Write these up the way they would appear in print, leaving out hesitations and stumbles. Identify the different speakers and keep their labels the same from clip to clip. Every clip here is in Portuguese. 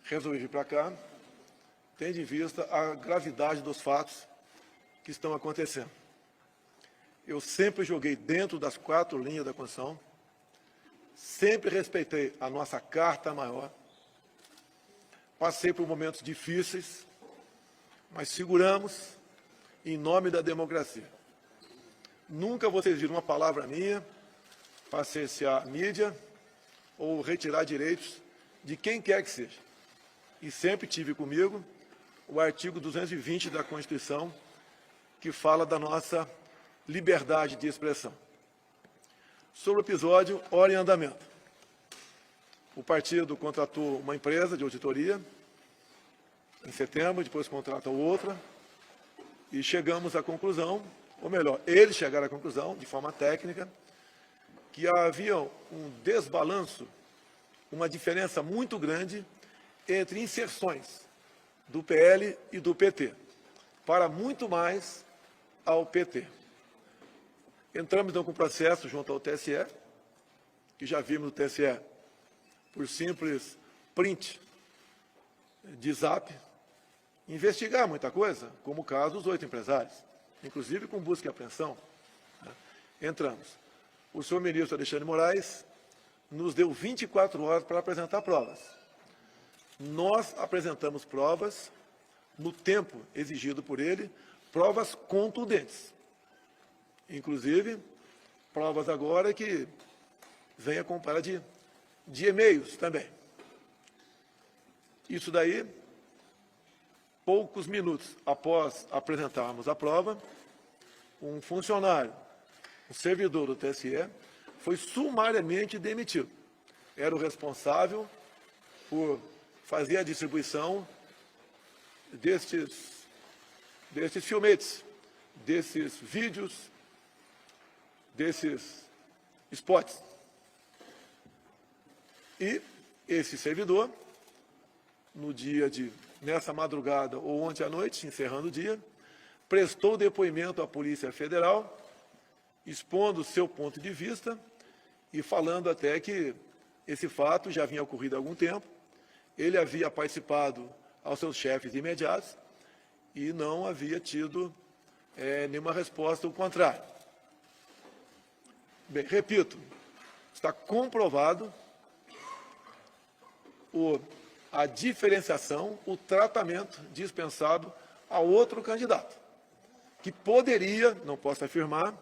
Speaker 1: resolvi vir para cá, tendo em vista a gravidade dos fatos que estão acontecendo. Eu sempre joguei dentro das 4 linhas da Constituição, sempre respeitei a nossa Carta Maior, passei por momentos difíceis, mas seguramos em nome da democracia. Nunca vocês viram uma palavra minha para cercear a mídia ou retirar direitos de quem quer que seja. E sempre tive comigo o artigo 220 da Constituição, que fala da nossa liberdade de expressão. Sobre o episódio, hora em andamento. O partido contratou uma empresa de auditoria em setembro, depois contratou outra, e chegamos à conclusão, ou melhor, eles chegaram à conclusão, de forma técnica, que havia um desbalanço, uma diferença muito grande entre inserções do PL e do PT, para muito mais ao PT. Entramos então com o processo junto ao TSE, que já vimos no TSE, por simples print de zap, investigar muita coisa, como o caso dos 8 empresários, inclusive com busca e apreensão. Entramos. O senhor ministro Alexandre Moraes nos deu 24 horas para apresentar provas. Nós apresentamos provas, no tempo exigido por ele, provas contundentes. Inclusive, provas agora que vem acompanhada de e-mails também. Isso daí, poucos minutos após apresentarmos a prova, um funcionário, um servidor do TSE, foi sumariamente demitido. Era o responsável por fazer a distribuição destes filmetes, desses vídeos, desses spots. E esse servidor, nessa madrugada ou ontem à noite, encerrando o dia, prestou depoimento à Polícia Federal, expondo o seu ponto de vista e falando até que esse fato já vinha ocorrido há algum tempo, ele havia participado aos seus chefes imediatos e não havia tido nenhuma resposta ao contrário. Bem, repito, está comprovado a diferenciação, o tratamento dispensado a outro candidato, que poderia, não posso afirmar,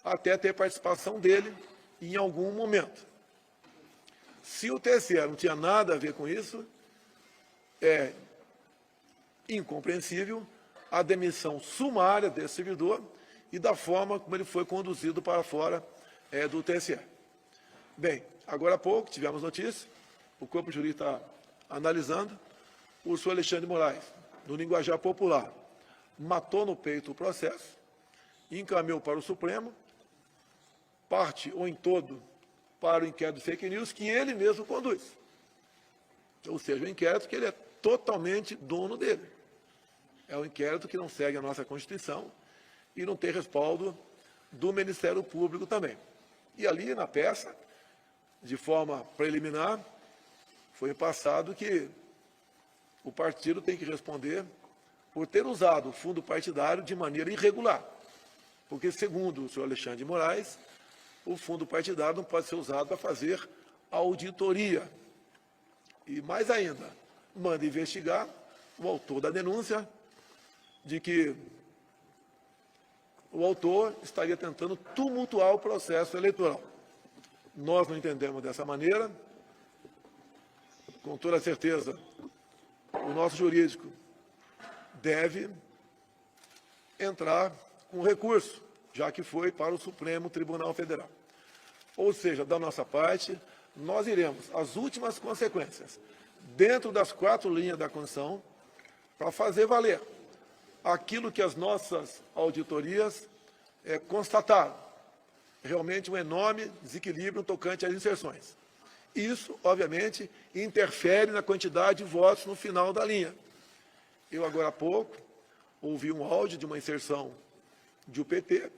Speaker 1: até ter participação dele em algum momento. Se o TSE não tinha nada a ver com isso, é incompreensível a demissão sumária desse servidor e da forma como ele foi conduzido para fora do TSE. Bem, agora há pouco tivemos notícia, o corpo jurídico está analisando, o senhor Alexandre Moraes, no linguajar popular, matou no peito o processo, encaminhou para o Supremo, parte ou em todo para o inquérito de fake news que ele mesmo conduz. Ou seja, o inquérito que ele é totalmente dono dele. É um inquérito que não segue a nossa Constituição e não tem respaldo do Ministério Público também. E ali na peça, de forma preliminar, foi passado que o partido tem que responder por ter usado o fundo partidário de maneira irregular. Porque, segundo o senhor Alexandre de Moraes, o fundo partidário não pode ser usado para fazer auditoria. E mais ainda, manda investigar o autor da denúncia de que o autor estaria tentando tumultuar o processo eleitoral. Nós não entendemos dessa maneira. Com toda certeza, o nosso jurídico deve entrar com recurso, já que foi para o Supremo Tribunal Federal. Ou seja, da nossa parte, nós iremos às últimas consequências, dentro das 4 linhas da Constituição, para fazer valer aquilo que as nossas auditorias constataram. Realmente um enorme desequilíbrio tocante às inserções. Isso, obviamente, interfere na quantidade de votos no final da linha. Eu, agora há pouco, ouvi um áudio de uma inserção de UPT,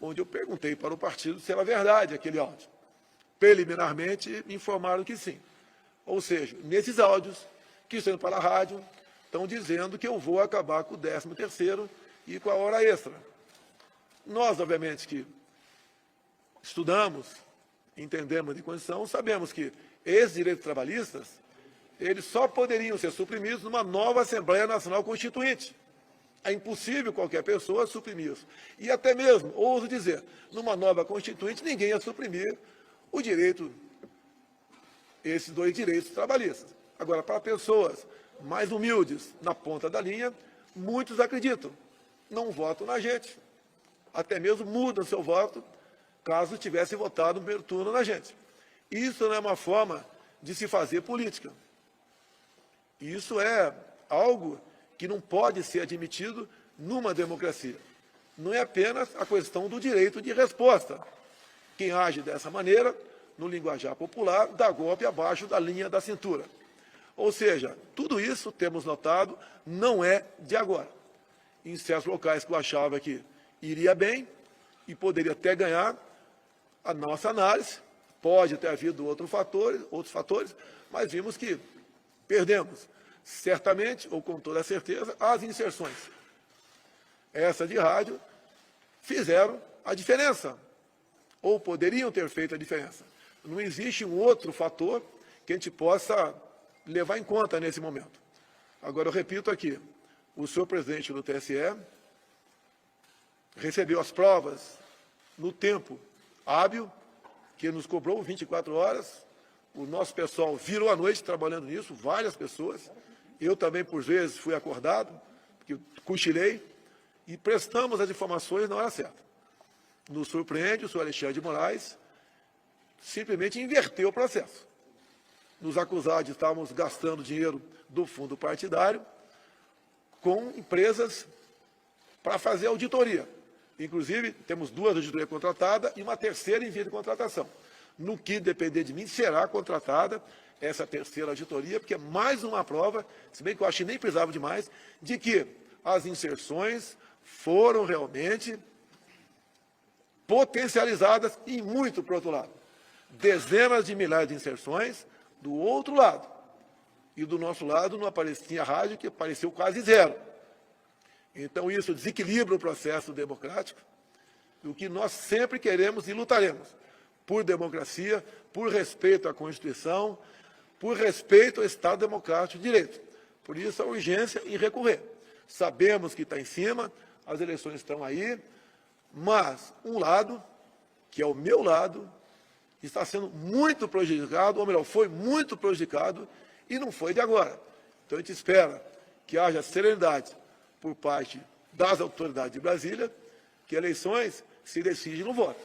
Speaker 1: onde eu perguntei para o partido se era verdade aquele áudio. Preliminarmente, me informaram que sim. Ou seja, nesses áudios, que estão indo para a rádio, estão dizendo que eu vou acabar com o 13º e com a hora extra. Nós, obviamente, que estudamos, entendemos de Constituição, sabemos que esses direitos trabalhistas, eles só poderiam ser suprimidos numa nova Assembleia Nacional Constituinte. É impossível qualquer pessoa suprimir isso. E até mesmo, ouso dizer, numa nova Constituinte, ninguém ia suprimir o direito, esses dois direitos trabalhistas. Agora, para pessoas mais humildes, na ponta da linha, muitos acreditam, não votam na gente, até mesmo mudam seu voto, caso tivesse votado no primeiro turno na gente. Isso não é uma forma de se fazer política. Isso é algo que não pode ser admitido numa democracia. Não é apenas a questão do direito de resposta. Quem age dessa maneira, no linguajar popular, dá golpe abaixo da linha da cintura. Ou seja, tudo isso, temos notado, não é de agora. Em certos locais que eu achava que iria bem e poderia até ganhar, a nossa análise, pode ter havido outros fatores, mas vimos que perdemos. Certamente, ou com toda certeza, as inserções, essa de rádio, fizeram a diferença, ou poderiam ter feito a diferença. Não existe um outro fator que a gente possa levar em conta nesse momento. Agora, eu repito aqui, o senhor presidente do TSE recebeu as provas no tempo hábil, que nos cobrou 24 horas, o nosso pessoal virou a noite trabalhando nisso, várias pessoas, eu também, por vezes, fui acordado, porque cochilei, e prestamos as informações na hora certa. Nos surpreende, o senhor Alexandre de Moraes simplesmente inverteu o processo. Nos acusar de estarmos gastando dinheiro do fundo partidário com empresas para fazer auditoria. Inclusive, temos 2 auditorias contratadas e uma terceira em via de contratação. No que depender de mim, será contratada essa terceira auditoria, porque é mais uma prova, se bem que eu acho que nem precisava de mais, de que as inserções foram realmente potencializadas e muito para o outro lado. Dezenas de milhares de inserções do outro lado. E do nosso lado não aparecia a rádio, que apareceu quase zero. Então, isso desequilibra o processo democrático, o que nós sempre queremos e lutaremos, por democracia, por respeito à Constituição, por respeito ao Estado Democrático de Direito. Por isso, a urgência em recorrer. Sabemos que está em cima, as eleições estão aí, mas um lado, que é o meu lado, está sendo muito prejudicado, ou melhor, foi muito prejudicado, e não foi de agora. Então, a gente espera que haja serenidade por parte das autoridades de Brasília, que eleições se decidem no voto.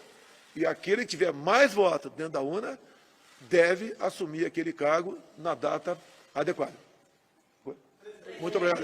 Speaker 1: E aquele que tiver mais votos dentro da urna deve assumir aquele cargo na data adequada. Muito obrigado.